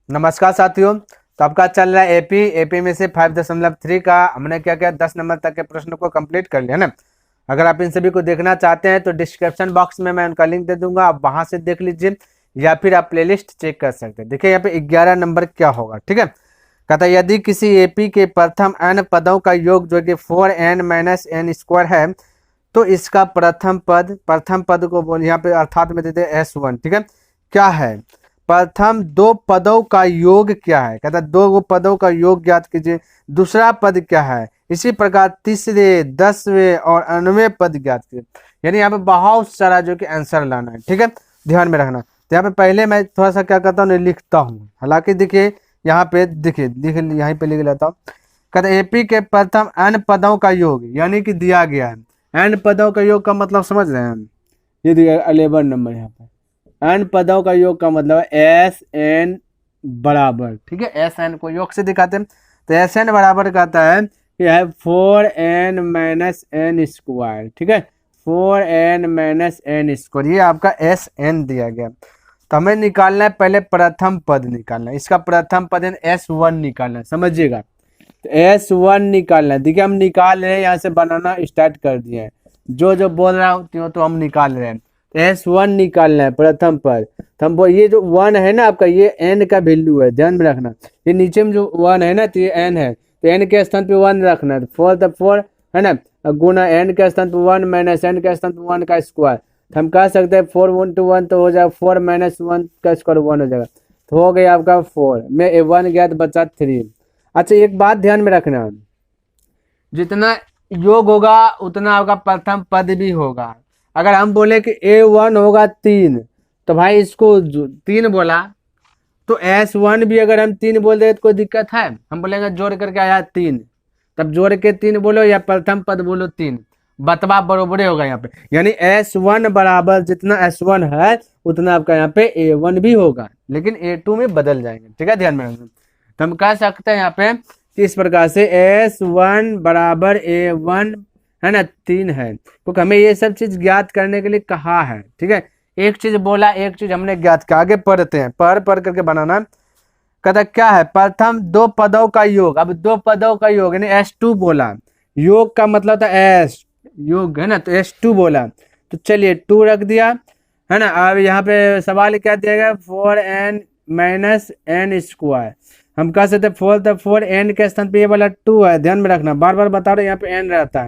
नमस्कार साथियों। तो आपका चल रहा है एपी में से 5.3 का हमने क्या क्या 10 नंबर तक के प्रश्न को कंप्लीट कर लिया ना। अगर आप इन सभी को देखना चाहते हैं तो डिस्क्रिप्शन बॉक्स में मैं उनका लिंक दे दूंगा, आप वहां से देख लीजिए या फिर आप प्लेलिस्ट चेक कर सकते हैं। देखिए यहाँ पे 11 नंबर क्या होगा, ठीक है। कहता है यदि किसी एपी के प्रथम n पदों का योग जो कि 4n-n² है तो इसका प्रथम पद को बोल यहाँ पे अर्थात में देते हैं S1, ठीक है। क्या है प्रथम दो पदों का योग क्या है, कहता है दो पदों का योग ज्ञात कीजिए। दूसरा पद क्या है, इसी प्रकार तीसरे 10वें और 9वें पद ज्ञात कीजिए। यानी यहाँ पे बहुत सारा जो कि आंसर लाना है, ठीक है, ध्यान में रखना। तो यहाँ पे पहले मैं थोड़ा सा क्या करता हूँ, लिखता हूँ। हालांकि देखिए यहाँ पे देखिए यहीं पे लिख लेता हूँ। कहते एपी के प्रथम n पदों का योग, यानी कि दिया गया है n पदों का योग का मतलब समझ रहे हैं हम, ये दिया 11 नंबर यहाँ पे n पदों का योग का मतलब एस एन बराबर, ठीक है। एस एन को योग से दिखाते हैं तो एस एन बराबर कहता है कि है 4n-n², ठीक है। 4n-n², ये आपका एस एन दिया गया। तो हमें निकालना है पहले प्रथम पद निकालना है, इसका प्रथम पद S1 निकालना है, समझिएगा। तो S1 निकालना है। देखिए हम निकाल रहे हैं, यहाँ से बनाना स्टार्ट कर दिए हैं। जो बोल रहा हूँ तो हम निकाल रहे हैं। S1 निकालना है प्रथम पद। तो हम ये जो 1 है ना आपका, ये n का वैल्यू है, ध्यान में रखना। ये नीचे में जो 1 है ना तो ये n है, तो n के स्थान पे 1 रखना है। 4 है ना, गुना n के स्थान पे 1 माइनस n के स्थान पे 1 का स्क्वायर। तो हम कह सकते हैं 4 1 to 1 तो हो जाएगा 4 माइनस 1 का स्क्वायर 1 हो जाएगा। तो हो गया आपका 4 में 1 गया तो बचा 3। अच्छा एक बात ध्यान में रखना, जितना योग होगा उतना आपका प्रथम पद भी होगा। अगर हम बोले कि A1 होगा 3 तो भाई इसको 3 बोला तो S1 भी अगर हम 3 बोल दे तो कोई दिक्कत है? हम बोलेंगे जोड़ करके आया 3, तब जोड़ के 3 बोलो या प्रथम पद बोलो 3, बतवा बरोबर होगा यहाँ पे। यानी S1 बराबर जितना S1 है उतना आपका यहाँ पे A1 भी होगा, लेकिन A2 में बदल जाएंगे, ठीक है, ध्यान में रखना। तो हम कह सकते हैं यहाँ पे इस प्रकार से S1 बराबर A1 है ना 3 है, क्योंकि हमें ये सब चीज ज्ञात करने के लिए कहा है, ठीक है। एक चीज बोला, एक चीज हमने ज्ञात किया। आगे पढ़ते हैं, पढ़ करके बनाना। कहता क्या है प्रथम दो पदों का योग। अब दो पदों का योग यानी S2 बोला, योग का मतलब था S योग है ना, तो S2 बोला। तो चलिए 2 रख दिया है ना। अब यहाँ पे सवाल क्या दिया गया 4n-n²। हम कह सकते 4 तो 4n के स्थान पे ये वाला 2 है, ध्यान में रखना, बार बार बता रहे यहाँ पे n रहता है।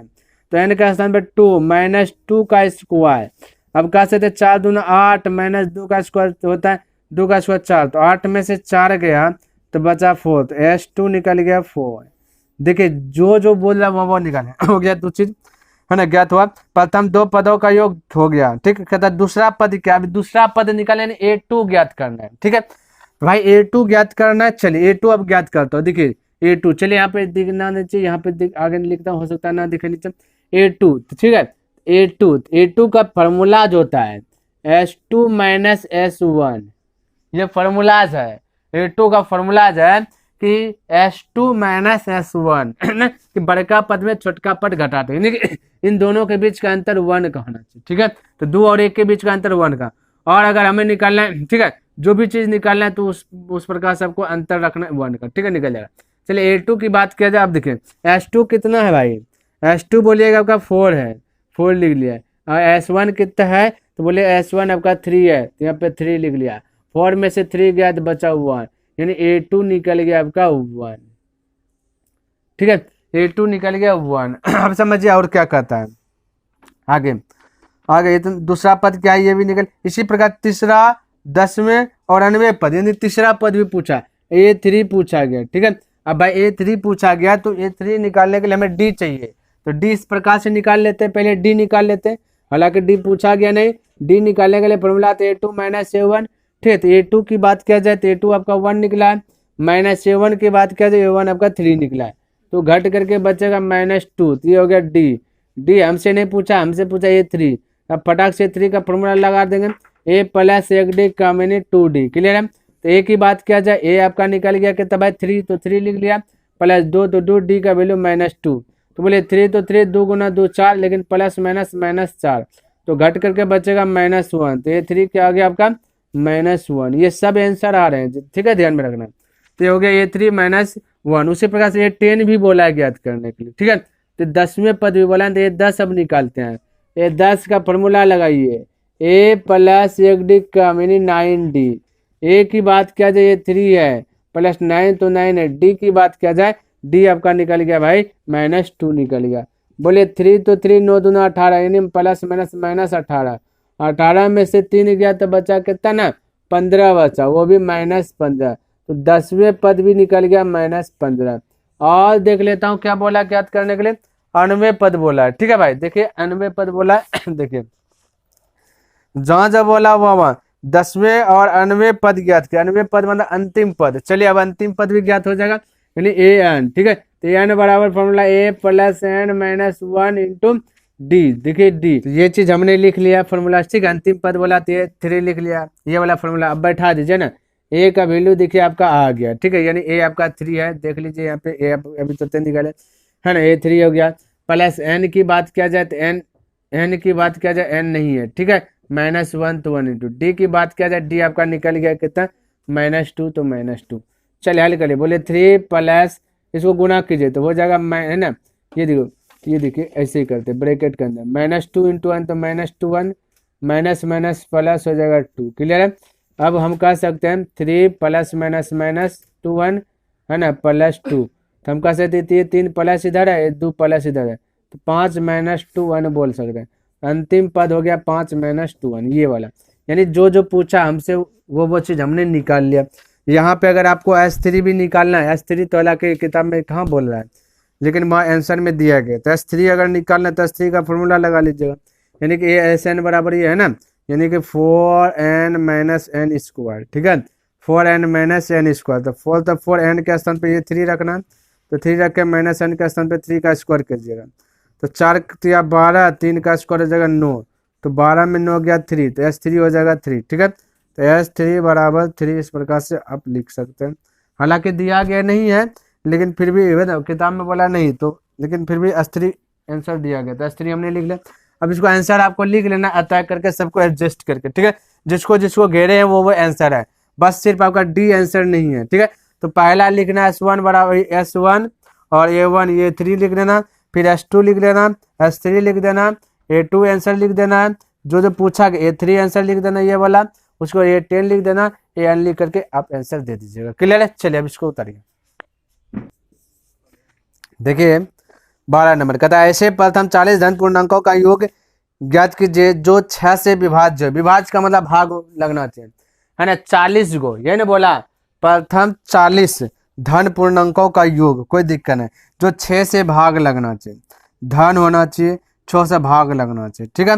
तो n के स्थान पे 2 माइनस 2 का स्क्वायर। अब कह सकते 4 दूना 8 माइनस 2 का स्क्वायर होता है 2 का स्क्वायर 4, तो 8 में से 4 गया तो बचा 4, तो S2 निकल गया 4। देखिए जो बोल रहा है वो निकाले हो गया, दो चीज है ना ज्ञात हुआ। प्रथम दो पदों का योग हो गया, ठीक। कहता दूसरा पद क्या, अभी दूसरा पद निकाले A2 ज्ञात करना है, ठीक है भाई। A2 ज्ञात करना है, चलिए A2 अब ज्ञात करता हूँ। देखिए A2 चलिए यहाँ पे दिखना चाहिए, यहाँ पे आगे लिखता हूँ, हो सकता है ना दिखे नीचे A2, ठीक है। A2 का फॉर्मूला जो होता है S2 माइनस S1, ये फॉर्मूलाज है। A2 का फॉर्मूलाज है कि S2 माइनस S1 कि बड़का पद में छोटका पद घटाते हैं, इन दोनों के बीच का अंतर 1 का होना चाहिए, ठीक है। तो 2 और 1 के बीच का अंतर 1 का। और अगर हमें निकालना है, ठीक है, जो भी चीज निकालना है तो उस प्रकार सबको अंतर रखना है 1 का, ठीक है, निकल जाएगा। चलिए A2 की बात किया जाए। आप देखिए S2 कितना है भाई, S2 बोलिएगा आपका 4 है, 4 लिख लिया। और S1 कितना है तो बोलिए S1 आपका 3 है, तो यहाँ पे 3 लिख लिया। 4 में से 3 गया तो बचा 1, यानी A2 निकल गया आपका 1, ठीक है। A2 निकल गया 1। अब समझिए और क्या कहता है आगे। आगे तो दूसरा पद क्या है ये भी निकल। इसी प्रकार तीसरा 10वें और 9वें पद, यानी तीसरा पद भी पूछा, A3 पूछा गया, ठीक है। अब भाई A3 पूछा गया तो A3 निकालने के लिए हमें D चाहिए, तो D इस प्रकार से निकाल लेते हैं, पहले D निकाल लेते हैं। हालांकि D पूछा गया नहीं, D निकालने के लिए फॉर्मूला तो A2 माइनस A1, ठीक है। तो A2 की बात किया जाए तो A2 आपका 1 निकला है, माइनस A1 की बात किया जाए A1 आपका 3 निकला है, तो घट करके बचेगा -2, तो ये हो गया D हमसे नहीं पूछा, हमसे पूछा A3। अब फटाक से 3 का फॉर्मूला लगा देंगे, A प्लस 1D का मैंने 2D, क्लियर है। तो A की बात किया जाए A आपका निकल गया कितना भाई 3, तो 3 लिख लिया, प्लस 2 तो 2D का वैल्यू -2, तो बोले 3 तो 3 2 गुना 2 4, लेकिन प्लस माइनस -4, तो घट करके बचेगा -1, तो ये 3 क्या आ गया आपका -1, ये सब आंसर आ रहे हैं, ठीक है, ध्यान में रखना। तो ये हो गया A3 -1। उसी प्रकार से ये 10 भी बोला है ज्ञात करने के लिए, ठीक है। तो 10वें पद भी बोला है, तो ये 10 अब निकालते हैं। ये 10 का फॉर्मूला लगाइए, A + 1D का यानी 9D। ए की बात किया जाए ये 3 है, +9 तो 9 है। डी की बात किया जाए, डी आपका निकल गया भाई -2 निकल गया। बोले 3 तो 3 9 दूना 18, यानी प्लस माइनस -18। 18 में से 3 गया तो बचा कितना ना, 15 बचा, वो भी -15। तो 10वें पद भी निकल गया -15। और देख लेता हूँ क्या बोला ज्ञात करने के लिए, 98 पद बोला है, ठीक है भाई। देखिए 98 पद बोला है देखिए जहाँ जब बोला वहाँ 10वें और 98 पद ज्ञात किया। 98 पद मतलब अंतिम पद। चलिए अब अंतिम पद भी ज्ञात हो जाएगा, यानी an, ठीक है। तो an बराबर formula A + n - 1 into D. देखिए डी, तो ये चीज हमने लिख लिया फॉर्मूला, ठीक है। अंतिम पद बोला तो ये 3 लिख लिया, ये वाला फॉर्मूला। अब बैठा दीजिए ना, ए का वैल्यू देखिए आपका आ गया, ठीक है, यानी ए आपका 3 है। देख लीजिए यहाँ पे ए अभी तो 10 निकाले है ना, A3 हो गया। प्लस एन की बात किया जाए तो एन की बात किया जाए एन नहीं है, ठीक है, -1 तो 1 इंटू डी की बात किया जाए, डी आपका निकल गया कितना, -2 तो -2। चलिए हल करिए, बोले 3 प्लस इसको गुना कीजिए तो हो जाएगा है ना, ये देखो, ये देखिए ऐसे ही करते ब्रैकेट के अंदर -2 इंटू 1 तो -2 1, माइनस माइनस प्लस हो जाएगा 2। क्लियर है। अब हम कह सकते हैं 3 + -2 1 है ना +2। तो हम कह सकते हैं ये 3 प्लस इधर है, 2 प्लस इधर है, तो 5 - 2 1 बोल सकते हैं। अंतिम पद हो गया 5 - 2 1, ये वाला। यानी जो पूछा हमसे वो चीज़ हमने निकाल लिया। यहाँ पे अगर आपको S3 भी निकालना है, S3 तो अल्लाह के किताब में कहाँ बोल रहा है, लेकिन वहाँ आंसर में दिया गया। तो S3 अगर निकालना है तो S3 का फॉर्मूला लगा लीजिएगा, यानी कि ASN बराबर ये है ना, यानी कि 4n - n², ठीक है, 4n - n²। तो 4n के स्थान पे ये 3 रखना, तो 3 रख के -n के स्थान पे 3 का स्क्वायर कीजिएगा। तो 4 या 12, 3 का स्क्वायर हो जाएगा 9, तो 12 में 9 गया 3, तो S3 हो जाएगा 3, ठीक है। तो S3 बराबर 3 इस प्रकार से आप लिख सकते हैं। हालांकि दिया गया नहीं है, लेकिन फिर भी किताब में बोला नहीं तो, लेकिन फिर भी S3 आंसर दिया गया, तो S3 हमने लिख लिया। अब इसको आंसर आपको लिख लेना अतः करके, सबको एडजस्ट करके, ठीक है। जिसको जिसको घेरे हैं वो आंसर है, बस सिर्फ आपका डी आंसर नहीं है, ठीक है। तो पहला लिखना S1 बराबर S1 और A1 ये 3 लिख देना, फिर S2 लिख देना, S3 लिख देना, A2 आंसर लिख देना, जो पूछा A3 आंसर लिख देना ये वाला, उसको A10 लिख देना, AN लिख करके आप आंसर दे दीजिएगा। क्लियर है। चलिए अब इसको उतारिए। देखिए 12 नंबर कहता है ऐसे प्रथम 40 धन पूर्णांकों का योग ज्ञात कीजिए जो 6 से विभाज्य। विभाज्य का मतलब भाग लगना चाहिए, है ना, 40 गो, ये ना बोला प्रथम 40 धन पूर्णांकों का योग, कोई दिक्कत नहीं, जो 6 से भाग लगना चाहिए, धन होना चाहिए, 6 से भाग लगना चाहिए, ठीक है,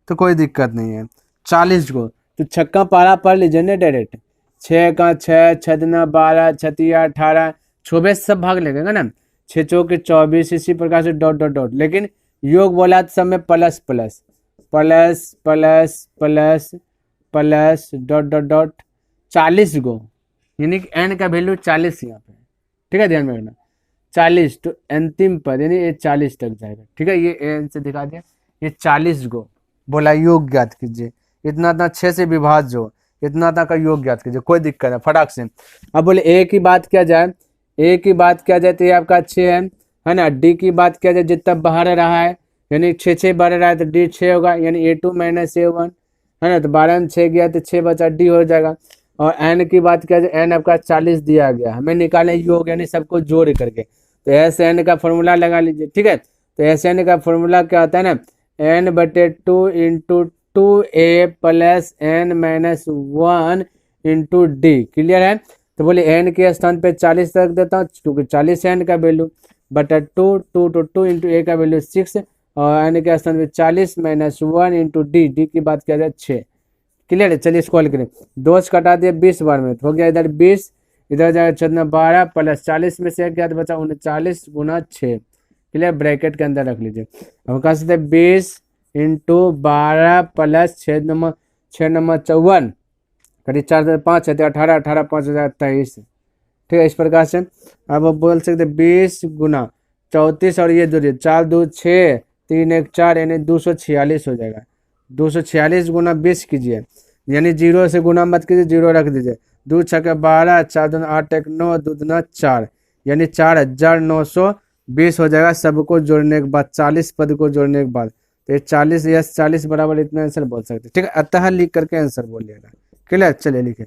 तो कोई दिक्कत नहीं है। 40 गो, तो छक्का पारा पढ़ लीजिए ना डायरेक्ट, 6 का 6, 6 दूना 12, 6 तिया 18, 24 सब भाग लगेगा ना, 6 चौके 24, इसी प्रकार से डॉट डॉट डॉट। लेकिन योग बोला तो सब में plus plus plus plus plus plus dot dot dot 40 गो, यानी कि एन का वैल्यू 40 यहाँ पे, ठीक है, ध्यान में रखना 40। तो अंतिम पद यानी ये 40 तक जाएगा, ठीक है, ये एन से दिखा दिया, ये 40 गो बोला योग ज्ञात कीजिए, इतना इतना 6 से विभाज्य हो, इतना इतना का योग ज्ञात कीजिए, कोई दिक्कत है फटाक से। अब बोले ए की बात किया जाए, ए की बात किया जाए तो ये आपका 6 है ना। डी की बात किया जाए जितना बाहर रहा है, यानी 6 बढ़ रहा है तो डी 6 होगा, यानी A2 - A1 है ना, तो 12 में 6 गया तो 6 बचा, डी हो जाएगा। और एन की बात किया जाए, एन आपका 40 दिया गया, हमें निकाले योग यानी सबको जोड़ करके, तो एस एन का फॉर्मूला लगा लीजिए, ठीक है। तो एस एन का फॉर्मूला क्या होता है ना, n/2 into 2a + n - 1 into d. Clear है। तो बोले एन के स्थान पे 40 रख देता हूँ, क्योंकि 40 एन का वैल्यू, बटा 2 2 तो 2 इंटू ए का वैल्यू 6, और एन के स्थान पे 40 - 1 इंटू डी, डी की बात किया जाए 6। क्लियर है। चलिए इसको हल करें, 2 से कटा दिया 20 बार में, तो हो गया इधर 20, इधर जाएगा 14 12 प्लस 40 में से एक गया तो बचा 39 गुना 6। क्लियर, ब्रैकेट के अंदर रख लीजिए। अब कह सकते 20 इंटू 12 प्लस 6 नंबर 54, करीब 4 5 है तो 18 18 5 23, ठीक है, इस प्रकार से। अब बोल सकते 20 गुना 34 और ये जोड़िए 4 2 6 3 1 4, यानी 246 हो जाएगा। 246 गुना 20 कीजिए, यानी 0 से गुना मत कीजिए, 0 रख दीजिए। 2 छक्के 12, 4 दूनी 8, 1 9, 2 दूना 4, यानी 4920 हो जाएगा सबको जोड़ने के बाद, 40 पद को जोड़ने के बाद। तो ये 40, यस 40 बराबर इतना आंसर बोल सकते हैं। ठीक है, अतः लिख करके आंसर बोलिएगा। क्लियर, चलिए लिखे।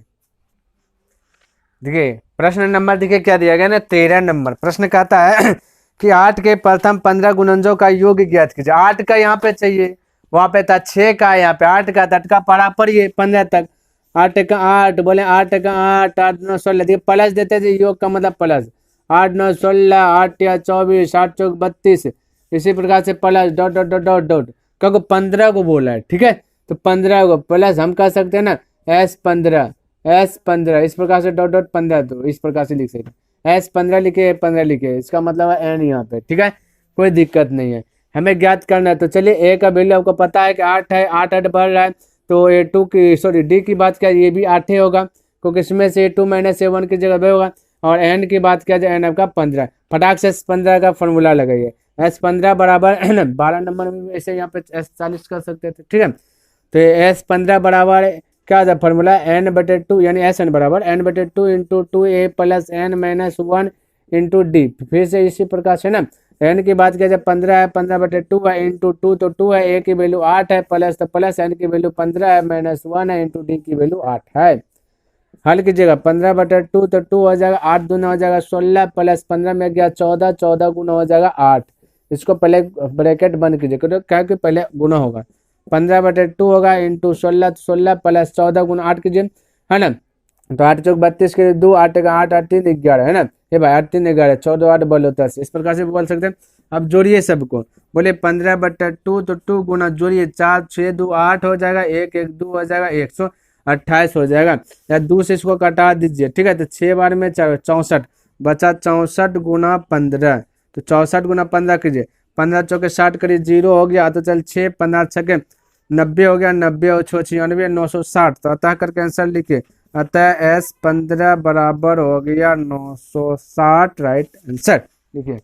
देखिए प्रश्न नंबर देखिए क्या दिया गया ना, 13 नंबर प्रश्न कहता है कि 8 के प्रथम 15 गुणनजों का योग ज्ञात कीजिए। 8 का यहाँ पे चाहिए, वहां पे था 6 का, यहाँ पे 8 का था, 8 का पढ़ा पढ़िए 15 तक। 8 का 8 बोले, 8 का 8, 8 9 16, देखिए प्लस देते थे, योग का मतलब प्लस। 8 9 16, 8 या 24, 8 चौक 32, इसी प्रकार से plus dot dot dot dot dot, क्योंकि 15 को बोला है। ठीक है, तो 15 को प्लस हम कह सकते हैं ना S15 इस प्रकार से डॉट डॉट 15, तो इस प्रकार से लिख सकते हैं S15 लिखे, 15 लिखे, इसका मतलब है n यहाँ पे। ठीक है, कोई दिक्कत नहीं है, हमें ज्ञात करना है। तो चलिए ए का वैल्यू आपको पता है कि 8 है, 8 8 बढ़ रहा है, तो A2 की सॉरी डी की बात किया ये भी 8 ही होगा, क्योंकि इसमें से A2 माइनस A1 की जगह होगा। और n की बात किया जाए n आपका 15, फटाक से S15 का फॉर्मूला लगाइए। S15 बराबर 12 नंबर में ऐसे यहाँ पे S40 कर सकते थे। ठीक है, तो S15 बराबर क्या था फॉर्मूला, n/2 यानी Sn बराबर n/2 into 2a plus n minus 1 into D. फिर से इसी प्रकार से ना, n की बात किया जाए 15 है, 15/2 है, इंटू 2 तो 2 है, a की वैल्यू 8 है, प्लस तो प्लस n की वैल्यू 15 है, माइनस 1 है, इंटू डी की वैल्यू 8 है। हल कीजिएगा, 15/2 तो 2 हो जाएगा, 8 दूना हो जाएगा 16, प्लस 15 में गया 14, 14 गुना हो जाएगा 8। इसको पहले ब्रैकेट बंद कीजिए, क्या कि पहले गुना होगा। 15/2 होगा इंटू 16, 16 प्लस 14 गुना 8 कीजिए, है ना। तो 8 चौक 32 के 2, 8 का 8, 8 3 11, है ना। ये भाई 8 3 11, 14 8 बोलो 10, इस प्रकार से बोल सकते हैं। अब जोड़िए सबको, बोले 15/2 तो 2 गुना जोड़िए 4 6 2 8 हो जाएगा, 1 1 2 हो जाएगा, 128 हो जाएगा। या 2 से इसको कटा दीजिए। ठीक है, तो 6 बार में 4 64 बचा, 64 गुना 15, तो 64 गुना 15 कीजिए, 15 चौके 60 करिए, 0 हो गया, तो चल 6 15 छके 90 हो गया, 90 और 6 96 960, तो अतः करके आंसर लिखिए। अतः S15 बराबर हो गया 960, राइट आंसर लिखिए।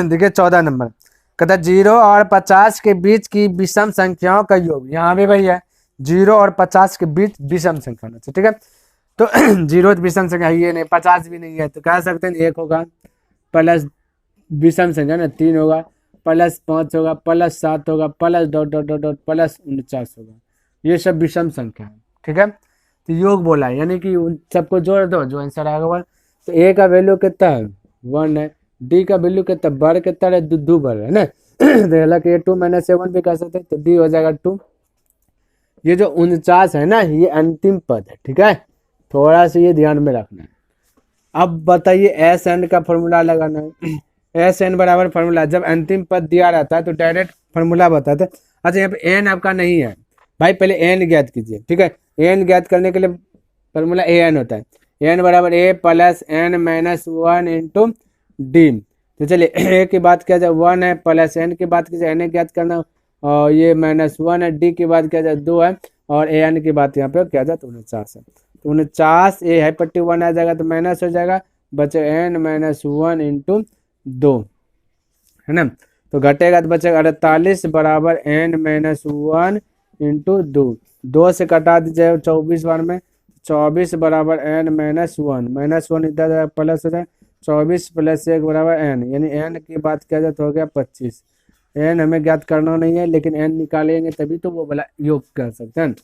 देखिए 14 नंबर कहता 0 और 50 के बीच की विषम संख्याओं का योग। यहाँ भी भाई है 0 और 50 के बीच विषम संख्या होना चाहिए। ठीक है, तो 0 विषम संख्या ये नहीं, 50 भी नहीं है, तो कह सकते हैं 1 होगा, प्लस विषम संख्या ना 3 होगा, प्लस 5 होगा, प्लस 7 होगा, plus dot dot dot dot plus 49 होगा। ये सब विषम संख्या है। ठीक है, तो योग बोला है, यानी कि उन सबको जोड़ दो, जो आंसर आएगा 1। तो ए का वैल्यू कितना है 1 है, डी का वैल्यू कितना बढ़ कितना है 2 बढ़ है ना। तो हालांकि A2 माइनस A1 भी कह सकते हैं, तो डी हो जाएगा 2। ये जो 49 है ना, ये अंतिम पद है। ठीक है, थोड़ा सा ये ध्यान में रखना है। अब बताइए SN का फॉर्मूला लगाना है। SN बराबर फॉर्मूला, जब अंतिम पद दिया रहता है तो डायरेक्ट फॉर्मूला बताते हैं। अच्छा, यहाँ पे n आपका नहीं है भाई, पहले n ज्ञात कीजिए। ठीक है, n ज्ञात करने के लिए फॉर्मूला AN होता है, n बराबर A plus n minus 1 into D. तो चलिए a की बात किया जाए 1 है, प्लस n की बात की जाए n ज्ञात करना, और ये माइनस 1 है, डी की बात किया जाए 2 है, और AN की बात यहाँ पे किया जाए तो 49 है। तो 49 ए है पट्टी 1 आ जाएगा, तो माइनस हो जाएगा, बचे n माइनस 1 इंटू 2, है ना। तो घटेगा तो बचेगा 48 बराबर n माइनस 1 इंटू 2 से कटा दीजिए 24 बार में, 24 बराबर n माइनस 1, माइनस 1 इधर प्लस हो जाए, 24 प्लस 1 बराबर n, यानी n की बात किया जाए तो हो गया 25। n हमें ज्ञात करना नहीं है, लेकिन n निकालेंगे तभी तो वो वाला योग कर सकते हैं।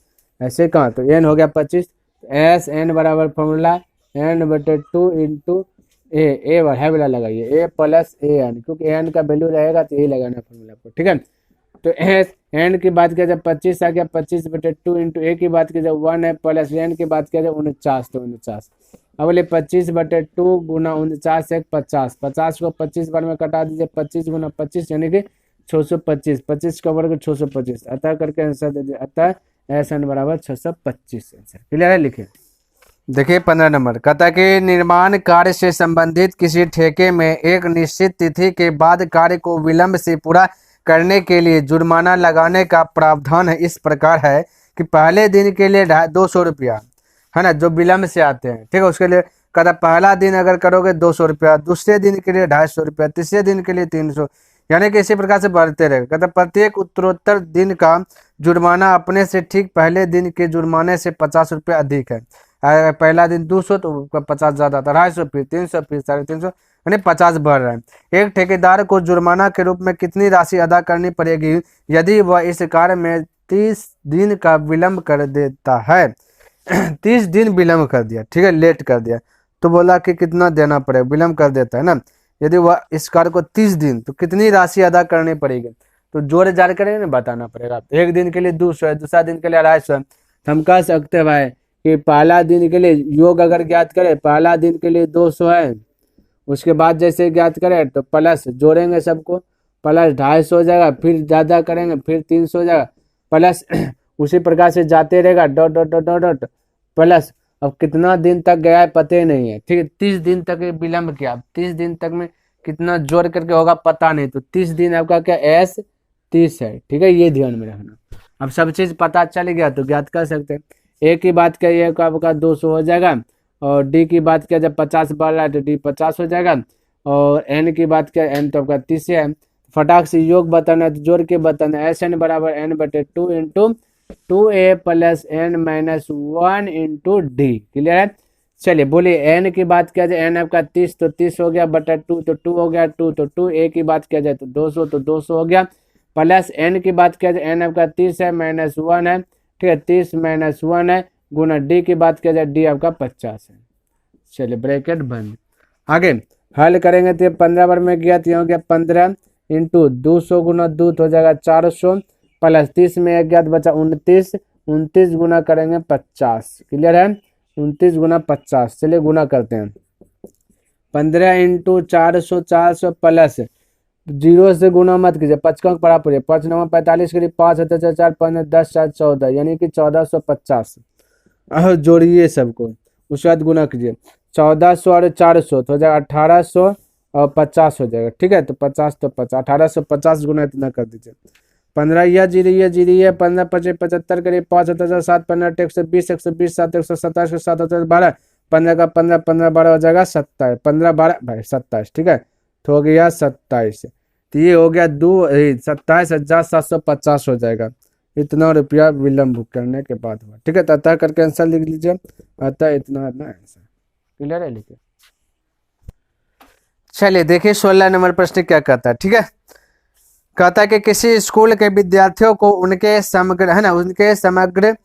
ऐसे कहाँ, तो n हो गया 25। एस एन बराबर फॉर्मूला n/2 इंटू ए है वाला लगाइए, a प्लस AN, क्योंकि AN का वैल्यू रहेगा तो यही लगाना फॉर्मूला को। ठीक है, तो एस एन की बात किया जाए 25 आ गया, 25/2 इंटू ए की बात की जाए 1 है, प्लस n की बात किया जाए 49, तो 49। अब बोले 25/2 गुना 49 एक 50, 50 को 25 बार में कटा दीजिए, 25 गुना 25 यानी कि 625, 25 का वर्ग 625, अतः करके आंसर दे दीजिए। अतः SN बराबर 625 आंसर क्लियर है, लिखिए। देखिए 15 नंबर कहता है कि निर्माण कार्य से संबंधित किसी ठेके में एक निश्चित तिथि के बाद कार्य को विलंब से पूरा करने के लिए जुर्माना लगाने का प्रावधान है। इस प्रकार है कि पहले दिन के लिए 200 रुपया, है ना, जो विलंब से आते हैं। ठीक है, उसके लिए कहता पहला दिन अगर करोगे 200 रुपया, दूसरे दिन के लिए 250 रुपया, तीसरे दिन के लिए 300, यानी कि इसी प्रकार से बढ़ते रहेगा। कहता प्रत्येक उत्तरोत्तर दिन का जुर्माना अपने से ठीक पहले दिन के जुर्माने से 50 रुपये अधिक है। पहला दिन 200 तो 50 ज्यादा, 250, फिर 300, फिर 350, यानी 50 बढ़ रहा है। एक ठेकेदार को जुर्माना के रूप में कितनी राशि अदा करनी पड़ेगी यदि वह इस कार्य में 30 दिन का विलंब कर देता है? 30 दिन विलंब कर दिया, ठीक है, लेट कर दिया, तो बोला कि कितना देना पड़ेगा, विलंब कर देता है ना। यदि वह इस कार्य को 30 दिन, तो कितनी राशि अदा करनी पड़ेगी, तो जोड़ जाड़ करेंगे ना, बताना पड़ेगा। एक दिन के लिए 200 है, दूसरा दिन के लिए 250 है, तो हम कह सकते हैं भाई कि पहला दिन के लिए योग अगर ज्ञात करें, पहला दिन के लिए 200 है, उसके बाद जैसे ज्ञात करें तो प्लस जोड़ेंगे सबको, प्लस 250 हो जाएगा, फिर ज़्यादा करेंगे, फिर 300 हो जाएगा, प्लस उसी प्रकार से जाते रहेगा, dot dot dot dot dot plus. अब कितना दिन तक गया है पता ही नहीं है, ठीक है, 30 दिन तक विलंब किया, 30 दिन तक में कितना जोड़ करके होगा पता नहीं, तो 30 दिन आपका क्या एस 30 है, ठीक है, ये ध्यान में रखना। अब सब चीज़ पता चल गया तो ज्ञात कर सकते हैं। ए की बात करिए तो आपका 200 हो जाएगा, और डी की बात किया जब 50 बढ़ रहा है तो डी 50 हो जाएगा, और एन की बात किया एन तो आपका 30 है। फटाक से योग बताना है तो जोड़ के बताना है, एस एन बराबर एन बटे 2 into 2a plus n minus 1 into d. Clear है? चलिए बोलिए, एन की बात किया जाए एन आपका 30 तो 30 हो गया, बटा 2 तो 2 हो गया, 2 तो 2, ए की बात किया जाए तो 200 तो 200 हो गया, प्लस एन की बात किया जाए एन आपका 30 है माइनस 1 है, ठीक है, 30 माइनस 1 है, गुना डी की बात किया जाए डी आपका 50 है। चलिए ब्रैकेट बंद। आगे हल करेंगे तो 15 बार में गया तो यहाँ हो गया 15 इंटू 200 गुना 2 हो जाएगा 400, प्लस 30 में एक ज्ञात बचा 29, 29 गुना करेंगे 50। क्लियर है? 29 गुना 50, चलिए गुना करते हैं। 15 इंटू 400, 400 प्लस 0 से गुना मत कीजिए, 5 का पड़ा पड़े, 5 9 45 के लिए 5 होता है, 4 5 10 4 14, यानी कि 1450। जोड़िए सबको, उसके बाद गुना कीजिए, 1400 और 400 तो हो जाएगा 1800 और 50 हो जाएगा, ठीक है, तो 50 तो 50, 1850 गुना इतना कर दीजिए। 15 या जीरी है 15 25 75 करिए, 5 होता है 7 15 120 120 7 127 के 7 होता है 12, 15 का 15 15 12 हो जाएगा 27, 15 12 भाई 27, ठीक है, तो हो गया 27, तो ये हो गया 27,750 हो जाएगा, इतना रुपया विलंब करने के बाद हुआ, ठीक है, तो अतः करके आंसर लिख लीजिए, अतः इतना आंसर। क्लियर है? लिखिए। चलिए देखिए 16 नंबर प्रश्न क्या कहता है, ठीक है, कहता है कि किसी स्कूल के विद्यार्थियों को उनके समग्र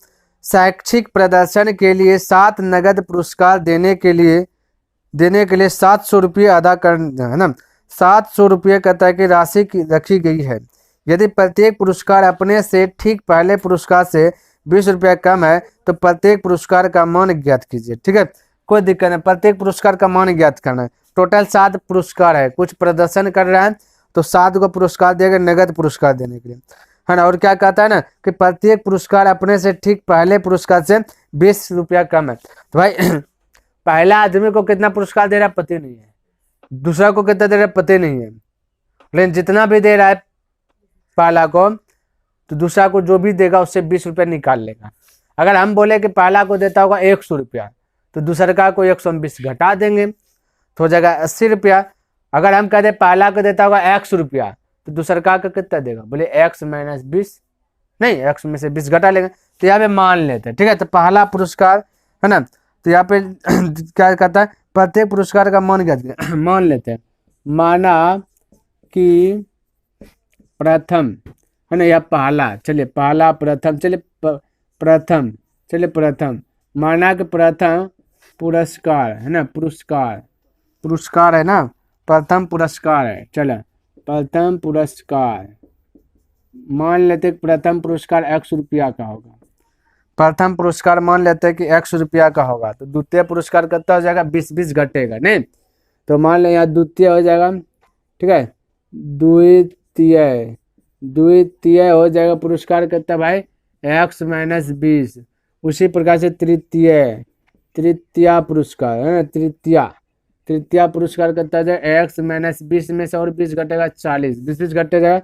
शैक्षिक प्रदर्शन के लिए 7 नगद पुरस्कार देने के लिए 700 रुपये अदा कर, है ना, 700 रुपये कहता है कि राशि की रखी गई है। यदि प्रत्येक पुरस्कार अपने से ठीक पहले पुरस्कार से 20 रुपया कम है तो प्रत्येक पुरस्कार का मान ज्ञात कीजिए। ठीक है, कोई दिक्कत नहीं, प्रत्येक पुरस्कार का मान ज्ञात करना है। टोटल 7 पुरस्कार है, कुछ प्रदर्शन कर रहा है तो 7 को पुरस्कार देगा नगद पुरस्कार देने के लिए, है ना। और क्या कहता है ना कि प्रत्येक पुरस्कार अपने से ठीक पहले पुरस्कार से 20 रुपया कम है। तो भाई पहला आदमी को कितना पुरस्कार दे रहा है पता नहीं है, दूसरा को कितना दे रहा है पता नहीं है, लेकिन जितना भी दे रहा है पहला को तो दूसरा को जो भी देगा उससे 20 रुपया निकाल लेगा। अगर हम बोले कि पहला को देता होगा 100 रुपया तो दूसरे का को 120 घटा देंगे तो हो जाएगा 80 रुपया। अगर हम कहते पहला को देता होगा 100 रुपया तो दूसरा का कितना देगा, बोले x माइनस 20, नहीं x में से 20 घटा लेंगे। तो यहाँ पे मान लेते हैं, ठीक है, तो पहला पुरस्कार है ना, तो यहाँ पे क्या कहता है प्रत्येक पुरस्कार का मान क्या मान लेते हैं, माना कि प्रथम है ना या पहला, चलिए पहला प्रथम, चलिए प्रथम, चलिए प्रथम, माना कि प्रथम पुरस्कार है ना, पुरस्कार है ना, प्रथम पुरस्कार है, चलो प्रथम पुरस्कार मान लेते प्रथम पुरस्कार 100 रुपया का होगा, प्रथम पुरस्कार मान लेते हैं कि 100 रुपया का होगा, तो द्वितीय पुरस्कार कितना हो जाएगा 20 घटेगा नहीं, तो मान लें यहाँ द्वितीय हो जाएगा, ठीक है, द्वितीय हो जाएगा पुरस्कार कितना भाई x माइनस 20। उसी प्रकार से तृतीय पुरस्कार है ना, तृतीय पुरस्कार कितना जाए x माइनस 20 में से और 20 घटेगा 40, 20 घटे जाएगा।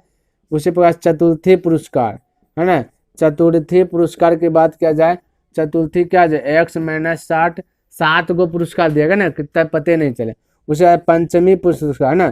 उसी प्रकार चतुर्थी पुरस्कार है ना, चतुर्थी पुरस्कार की बात किया जाए, चतुर्थी क्या जाए x माइनस 60, 7 को पुरस्कार दिएगा ना, कितना पते नहीं चले। उसे पंचमी पुरस्कार है ना,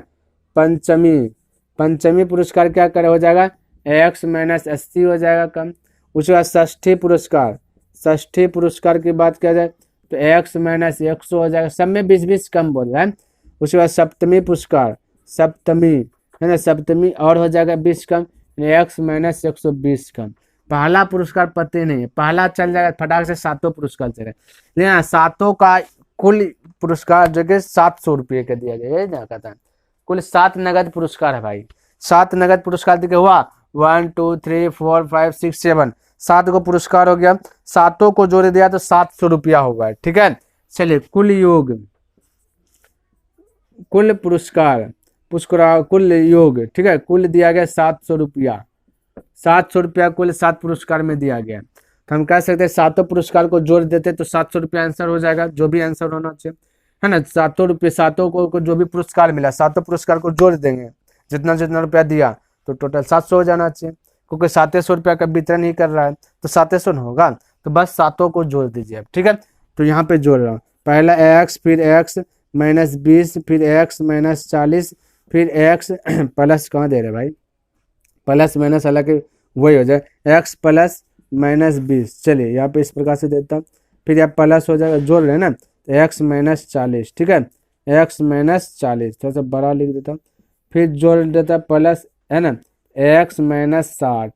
पंचमी पुरस्कार क्या करे हो जाएगा x माइनस 80 हो जाएगा कम। उसके बाद षष्ठी पुरस्कार, षष्ठी पुरस्कार की बात किया जाए तो x माइनस 100 हो जाएगा, सब में 20-20 कम बोल रहा है। उसके बाद सप्तमी पुरस्कार, सप्तमी है ना, सप्तमी और हो जाएगा 20 कम, x माइनस 120 कम। पहला पुरस्कार पते नहीं है, पहला चल जाएगा फटाक से, सातों पुरस्कार चले, लेकिन सातों का कुल पुरस्कार जगह 700 रुपये का दिया गया, ना कहता है कुल 7 नगद पुरस्कार है भाई, 7 नगद पुरस्कार दिखे हुआ, 1 2 3 4 5 6 7, 7 को पुरस्कार हो गया, सातों को जोड़ दिया तो 700 रुपया होगा, ठीक है। चलिए कुल योग, कुल पुरस्कार, पुरस्कार कुल योग, ठीक है, कुल दिया गया 700 रुपया, 700 रुपया कुल 7 पुरस्कार में दिया गया। तो हम कह सकते हैं सातों पुरस्कार को जोड़ देते तो 700 रुपया आंसर हो जाएगा, जो भी आंसर होना चाहिए, है ना। 700 रुपये, सातों को जो भी पुरस्कार मिला, सातों पुरस्कार को जोड़ देंगे, जितना जितना रुपया दिया तो टोटल 700 हो जाना चाहिए, क्योंकि 700 रुपया का वितरण ही कर रहा है तो 700 होगा, तो बस सातों को जोड़ दीजिए, ठीक है। तो यहाँ पे जोड़ रहा हूँ, पहला x, फिर x माइनस 20, फिर x माइनस 40, फिर x प्लस कहाँ दे रहे भाई, प्लस माइनस, हालांकि वही हो जाए, x प्लस माइनस 20। चलिए यहाँ पे इस प्रकार से देता हूँ, फिर यहाँ प्लस हो जाएगा, जोड़ रहे हैं ना, तो x माइनस 40, ठीक है, x माइनस 40 थोड़ा सा बड़ा लिख देता हूँ, फिर जोड़ देता प्लस, है ना, x माइनस 60,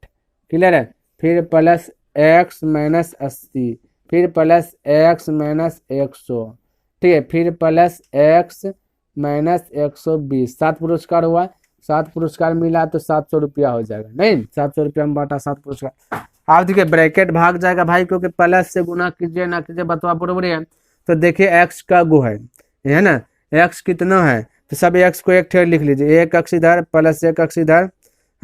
क्लियर है, फिर प्लस x माइनस 80, फिर प्लस x माइनस 100, ठीक है, फिर प्लस x माइनस 120। 7 पुरस्कार हुआ, 7 पुरस्कार मिला तो 700 रुपया हो जाएगा, नहीं 700 रुपया में बांटा 7 पुरस्कार। आप देखिए ब्रैकेट भाग जाएगा भाई, क्योंकि प्लस से गुना कीजिए ना कीजिए बतवा बरोबर है। तो देखिए x का गो है ना, x कितना है, तो सब x को एक ठेर लिख लीजिए, एक अक्ष इधर प्लस एक अक्ष इधर,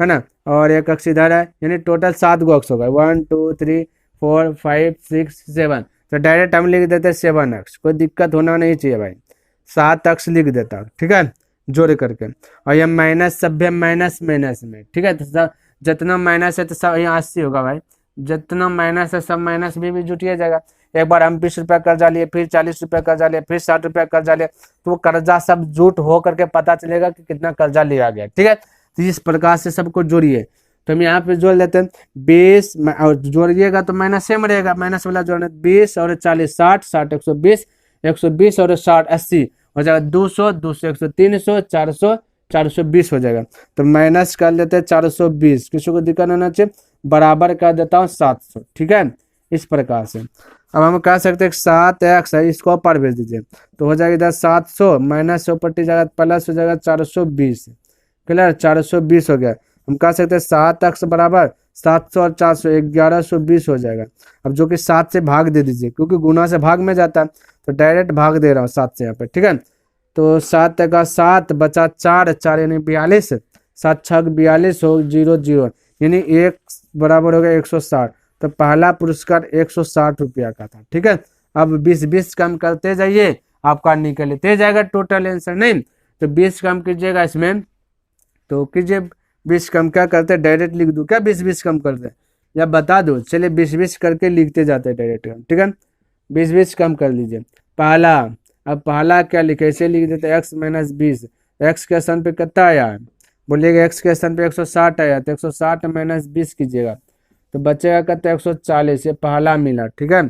है ना, और एक अक्ष इधर है, यानी टोटल 7 गो अक्ष होगा, 1 2 3 4 5 6 7। तो डायरेक्ट हम लिख देते 7 अक्ष, कोई दिक्कत होना नहीं चाहिए भाई, 7 अक्ष लिख देता, ठीक है, जोड़ करके। और ये माइनस सभ्य माइनस माइनस में, ठीक है, तो जितना माइनस है तो सब यहाँ 80 होगा भाई, जितना माइनस है सब माइनस भी जुटिया जाएगा। एक बार हम 20 रुपया कर्जा लिए, फिर 40 रुपया कर्जा लिए, फिर 60 रुपया कर्जा लिए, तो वो कर्जा सब जुट हो करके पता चलेगा कि कितना कर्जा लिया गया, ठीक है। तो इस प्रकार से सबको जोड़िए, तो हम यहाँ पे जोड़ लेते हैं 20, और जोड़िएगा तो माइनस सेम रहेगा, माइनस वाला जोड़ना, 20 और 40 60, 60 120, 120 और 60 80 हो जाएगा, 200 200 100 300 400 420 हो जाएगा। तो माइनस कर लेते हैं 420, किसी को दिक्कत होना चाहिए, बराबर कर देता हूँ 700, ठीक है, इस प्रकार से। अब हम कह सकते हैं 7x है, इसको ऊपर भेज दीजिए, तो हो जाएगा इधर 700 माइनस 100 पट्टी जाएगा, प्लस हो जाएगा 420, क्लियर, 420 हो गया। हम कह सकते हैं 7x बराबर 700 और 400 1120 हो जाएगा। अब जो कि 7 से भाग दे दीजिए, क्योंकि गुना से भाग में जाता है, तो डायरेक्ट भाग दे रहा हूँ 7 से यहाँ पे, ठीक है। तो 7 का 7 बचा 4 4 यानी 42, 7 6 42 हो 0 0, यानी 1 बराबर हो गया 160। तो पहला पुरस्कार 160 रुपया का था, ठीक है। अब 20-20 कम करते जाइए, आपका निकलते जाएगा टोटल आंसर, नहीं तो 20 कम कीजिएगा इसमें, तो कीजिए 20 कम क्या करते, डायरेक्ट लिख दूँ क्या 20-20 कम करते, या बता दो, चलिए 20-20 करके लिखते जाते हैं डायरेक्ट, ठीक है, 20-20 कम कर लीजिए। पहला, अब पहला क्या लिखे, ऐसे लिख देते x माइनस 20, x के स्थान पे कितना आया, बोलिएगा x के स्थान पे 160 आया, तो 160 माइनस 20 कीजिएगा, तो बचेगा कहते 140, ये पहला मिला, ठीक है।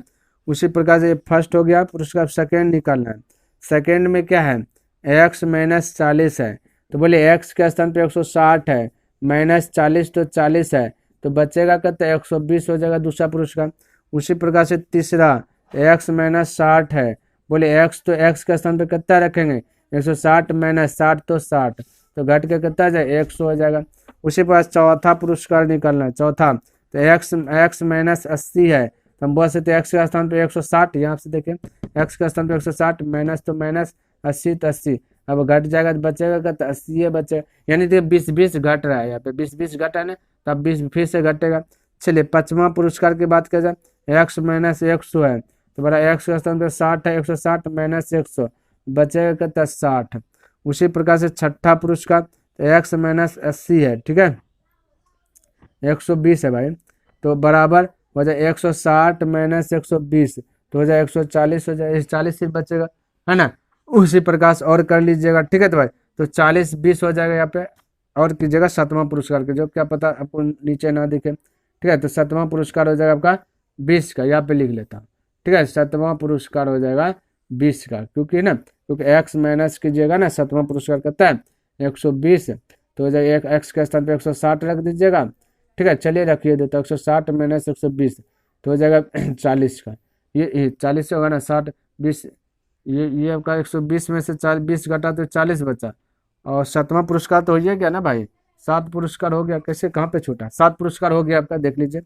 उसी प्रकार से ये फर्स्ट हो गया पुरस्कार, सेकेंड निकालना है, सेकेंड में क्या है, x माइनस 40 है, तो बोले x के स्थान पे 160 है, माइनस 40 तो 40 है, तो बचेगा कहते 120 हो जाएगा दूसरा पुरस्कार। उसी प्रकार से तीसरा x माइनस 60 है, बोले x तो x के स्थान पे कितना रखेंगे, 160 माइनस 60 तो 60, तो घट के कितना जाए 100 हो जाएगा। उसी प्रकार चौथा पुरस्कार निकालना है, चौथा तो x माइनस 80 है, तो हम बोल सकते हैं x के स्थान पे 160, यहाँ से देखें x के स्थान पे 160 माइनस तो माइनस 80 तो 80, अब घट जाएगा तो बचेगा तो 80 बचेगा, यानी तो 20-20 घट रहा है, यहाँ पे 20-20 घटा है ना, तब 20 फिर से घटेगा। चलिए पांचवा पुरस्कार की बात करें, x माइनस 100 है, तो बड़ा x के स्थान पे 60 है, 160 माइनस 100 बचेगा कितना 60। उसी प्रकार से छठा पुरस्कार x माइनस 80 है, ठीक है, 120 है भाई, तो बराबर हो जाए 160 माइनस 120, तो हो जाए 140 हो जाए, 40 सिर्फ बचेगा, है ना। उसी प्रकार से और कर लीजिएगा, ठीक है, तो भाई तो 40-20 हो जाएगा यहाँ पे, और कीजिएगा सातवां पुरस्कार के, जो क्या पता आपको नीचे ना दिखे, ठीक है। तो 7वां पुरस्कार हो जाएगा आपका 20 का, यहाँ पे लिख लेता हूँ, ठीक है। 7वां पुरस्कार हो जाएगा 20 का, क्योंकि ना क्योंकि x माइनस कीजिएगा ना, 7वां पुरस्कार करता है 120, तो हो जाएगा एक x के स्थान पे 160 रख दीजिएगा, ठीक है। चलिए रखिए देता 160 माइनस 120 तो हो जाएगा 40 का, ये 40 से होगा ना, 60 20, ये आपका 120 में से 20 घटा तो 40 बचा, और 7वां पुरस्कार तो हो ही गया ना भाई, 7 पुरस्कार हो गया, कैसे कहाँ पे छूटा, 7 पुरस्कार हो गया आपका, देख लीजिए।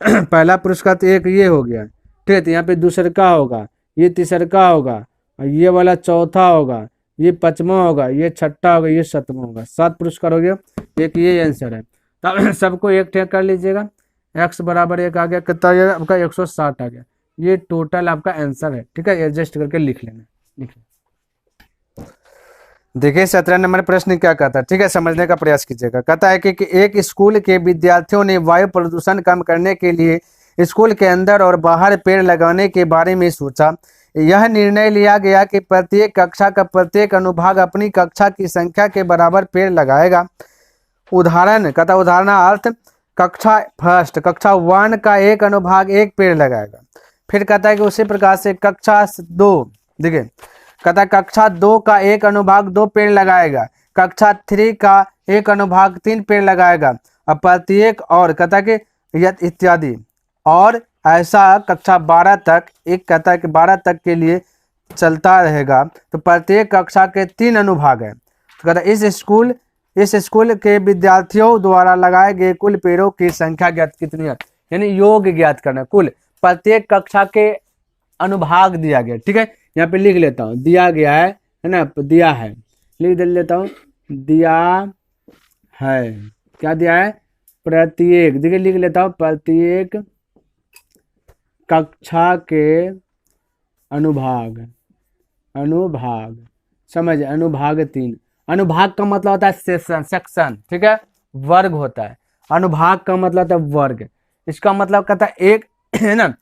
पहला पुरस्कार तो एक ये हो गया, ठीक है। तो यहाँ पे दूसरा होगा, ये तीसरा होगा, और ये वाला चौथा होगा, ये 5वां होगा, ये 6ठा होगा, ये 7वां होगा, 7 पुरस्कार हो गया। एक ये आंसर है, तो सबको एक ठेक कर लीजिएगा, x बराबर 1 आ गया, कितना आ गया आपका 160 आ गया, ये टोटल आपका आंसर है, ठीक है। एडजस्ट करके लिख लेना, लिख लेना। देखिए 17 नंबर प्रश्न क्या कहता है, ठीक है, समझने का प्रयास कीजिएगा। कहता है कि एक स्कूल के विद्यार्थियों ने वायु प्रदूषण कम करने के लिए स्कूल के अंदर और बाहर पेड़ लगाने के बारे में सोचा। यह निर्णय लिया गया कि प्रत्येक कक्षा का प्रत्येक अनुभाग अपनी कक्षा की संख्या के बराबर पेड़ लगाएगा। उदाहरण कहता, उदाहरणार्थ कक्षा फर्स्ट, कक्षा 1 का एक अनुभाग एक पेड़ लगाएगा। फिर कहता है कि उसी प्रकार से कक्षा 2, देखिए कहता कक्षा 2 का एक अनुभाग 2 पेड़ लगाएगा, कक्षा 3 का एक अनुभाग 3 पेड़ लगाएगा, अब प्रत्येक, और कहता कि इत्यादि, और ऐसा कक्षा 12 तक, एक कहता है कि 12 तक के लिए चलता रहेगा। तो प्रत्येक कक्षा के 3 अनुभाग है। तो कहता इस स्कूल के विद्यार्थियों द्वारा लगाए गए कुल पेड़ों की संख्या ज्ञात कितनी है, यानी योग ज्ञात करना, कुल प्रत्येक कक्षा के अनुभाग दिया गया, ठीक है। यहाँ पे लिख लेता हूँ, दिया गया है ना, दिया है, लिख दे लेता हूँ, दिया है, क्या दिया है, प्रत्येक, देखिए लिख लेता हूँ, प्रत्येक कक्षा के अनुभाग, अनुभाग समझ, अनुभाग 3, अनुभाग का मतलब होता है सेक्शन, ठीक है, वर्ग होता है, अनुभाग का मतलब होता है वर्ग, इसका मतलब कहता है एक, है ना।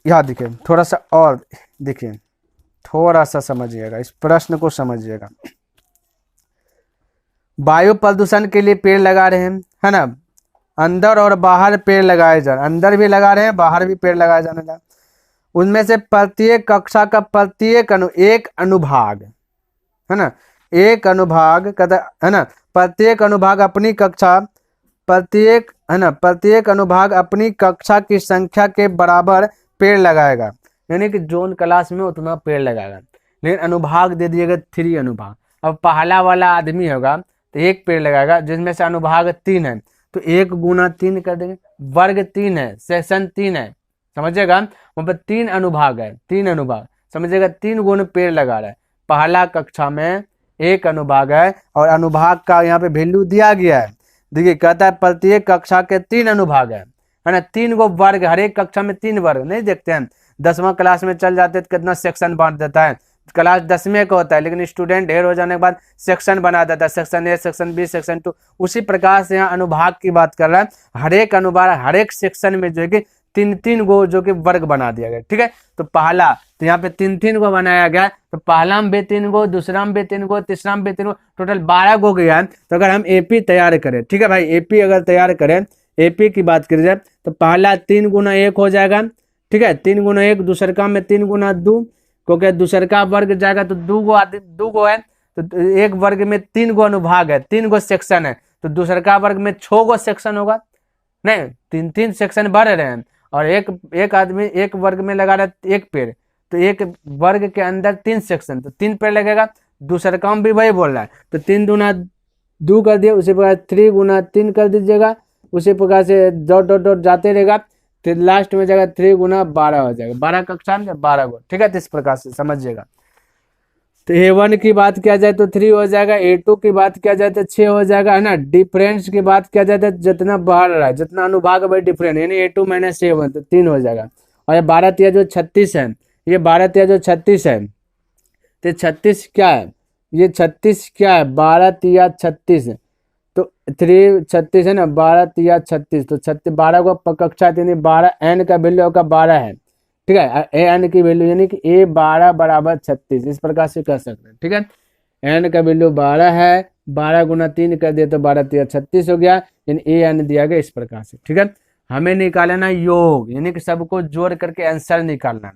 यहाँ देखिए थोड़ा सा और देखिए, थोड़ा सा समझिएगा, इस प्रश्न को समझिएगा। वायु प्रदूषण के लिए पेड़ लगा रहे हैं, है ना, अंदर और बाहर पेड़ लगाए जा रहे, अंदर भी लगा रहे हैं, बाहर भी पेड़ लगाए जाने लगा। उनमें से प्रत्येक कक्षा का प्रत्येक एक अनुभाग, है ना, एक अनुभाग कहता है ना, प्रत्येक अनुभाग अपनी कक्षा, प्रत्येक, है ना, प्रत्येक अनुभाग अपनी कक्षा की संख्या के बराबर पेड़ लगाएगा, यानी कि जोन क्लास में उतना पेड़ लगाएगा। लेकिन अनुभाग दे दिएगा 3 अनुभाग। अब पहला वाला आदमी होगा तो 1 पेड़ लगाएगा, जिसमें से अनुभाग 3 है, तो 1 गुना 3 कर देंगे, वर्ग 3 है, सेक्शन 3 है, समझिएगा, वहाँ पर 3 अनुभाग है, 3 अनुभाग, समझिएगा, 3 गुण पेड़ लगा रहा है। पहला कक्षा में 1 अनुभाग है, और अनुभाग का यहाँ पे वैल्यू दिया गया है, देखिए कहता है प्रत्येक कक्षा के 3 अनुभाग है ना, 3 गो वर्ग, हर एक कक्षा में 3 वर्ग, नहीं देखते हैं 10वां क्लास में चल जाते तो कितना सेक्शन बांट देता है, क्लास 10वें का होता है, लेकिन स्टूडेंट ढेर हो जाने के बाद सेक्शन बना देता है, section A, section B, section 2, उसी प्रकार से यहाँ अनुभाग की बात कर रहा है। हर एक अनुभाग, हर एक सेक्शन में जो है कि 3-3 गो जो कि वर्ग बना दिया गया, ठीक है। तो पहला, तो यहाँ पे 3-3 गो बनाया गया, तो पहला में भी 3 गो, दूसरा में भी 3 गो, तीसरा में भी 3 गो, टोटल 12 गो गया। तो अगर हम एपी तैयार करें, ठीक है भाई, एपी अगर तैयार करें, एपी की बात करी जाए, तो पहला 3 गुना 1 हो जाएगा, ठीक है, 3 गुना 1, दूसरका में 3 गुना 2, क्योंकि दूसरका वर्ग जाएगा तो 2 गो है, तो एक वर्ग में 3 गो अनुभाग है, 3 गो सेक्शन है, तो दूसरका वर्ग में 6 गो सेक्शन होगा, नहीं 3-3 सेक्शन बढ़ रहे हैं, और एक आदमी एक वर्ग में लगा रहा है 1 पेड़, तो एक वर्ग के अंदर 3 सेक्शन, तो 3 पेड़ लगेगा। दूसरा काम भी वही बोल रहा है, तो 3 दूना 2 कर दिए, उसी प्रकार 3 गुना 3 कर दीजिएगा, उसी प्रकार से डॉट डॉट डॉट जाते रहेगा, तो लास्ट में जाएगा 3 गुना 12 हो जाएगा, 12 कक्षा में 12 गो, ठीक है। तो इस प्रकार से समझिएगा। तो A1 की बात किया जाए तो 3 हो जाएगा, A2 की बात किया जाए तो 6 हो जाएगा, है ना। डिफरेंस की बात किया जाए तो जितना बढ़ रहा है, जितना अनुभाग भाई डिफरेंस, यानी A2 माइनस A1, तो 3 हो जाएगा। और ये 12 तिया जो 36 है, ये 12 तिया जो 36 है, तो 36 क्या है, ये 36 क्या है, 12 तिया 36, तो 3 36 है ना, 12 तिया 36, तो 12 को कक्षा, यानी 12 n का वैल्यू का 12 है, ठीक है, एन की वैल्यू यानी कि A12 बराबर 36, इस प्रकार से कह सकते हैं, ठीक है। एन का वैल्यू 12 है, 12 गुना 3 कर दिया तो 12 3 36 हो गया, यानी ए एन दिया गया इस प्रकार से। ठीक है, हमें निकालना योग, यानी कि सबको जोड़ करके आंसर निकालना।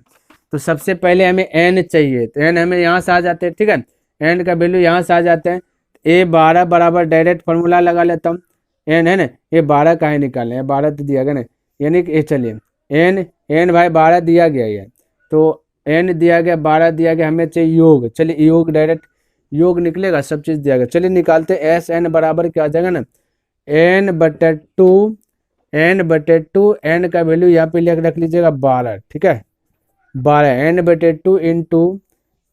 तो सबसे पहले हमें एन चाहिए, तो एन हमें यहाँ से आ जाते हैं। ठीक है, एन का वैल्यू यहाँ से आ जाते हैं। ए 12 बराबर डायरेक्ट फॉर्मूला लगा लेता हूँ, एन है ना, ये 12 का है निकालना है, 12 तो दिया गया ना, यानी कि चलिए एन भाई 12 दिया गया है, तो एन दिया गया 12 दिया गया, हमें चाहिए योग। चलिए योग डायरेक्ट योग निकलेगा, सब चीज़ दिया गया। चलिए निकालते, एस एन बराबर क्या आ जाएगा ना, n/2 एन का वैल्यू यहाँ पे रख लीजिएगा 12। ठीक है, 12 n/2 into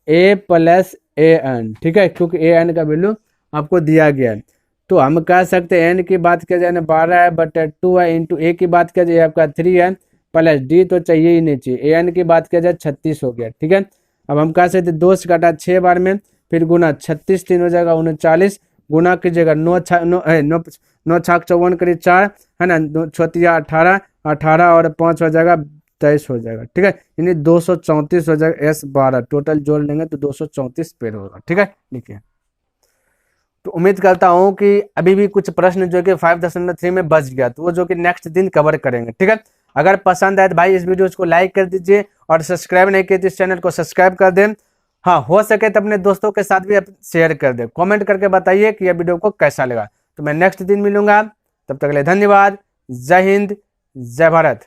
A plus A N. ठीक है, क्योंकि ए एन का वैल्यू आपको दिया गया है, तो हम कह सकते हैं एन की बात किया जाए ना 12/2 है, इंटू ए की बात किया जाए आपका 3 है, प्लस डी तो चाहिए ही नहीं चाहिए, ए एन की बात किया जाए 36 हो गया। ठीक है, अब हम कह सकते 2 से काटा 6 बार में, फिर गुना 36 3 हो जाएगा 39, गुना कीजिएगा 9 छाक 54 करीब 4 है ना, 18 18 और 5 हो जाएगा 23 हो जाएगा। ठीक है, यानी 234 हो जाएगा, S12 टोटल जोड़ लेंगे तो 234 पेड़ होगा। ठीक है, लिखिए। तो उम्मीद करता हूँ कि अभी भी कुछ प्रश्न जो कि 5.3 में बच गया, तो वो जो कि नेक्स्ट दिन कवर करेंगे। ठीक है, अगर पसंद आए तो भाई इस वीडियो को लाइक कर दीजिए, और सब्सक्राइब नहीं किए तो इस चैनल को सब्सक्राइब कर दें। हाँ, हो सके तो अपने दोस्तों के साथ भी शेयर कर दें, कमेंट करके बताइए कि यह वीडियो को कैसा लगा। तो मैं नेक्स्ट दिन मिलूंगा, तब तक के लिए धन्यवाद। जय हिंद, जय भारत।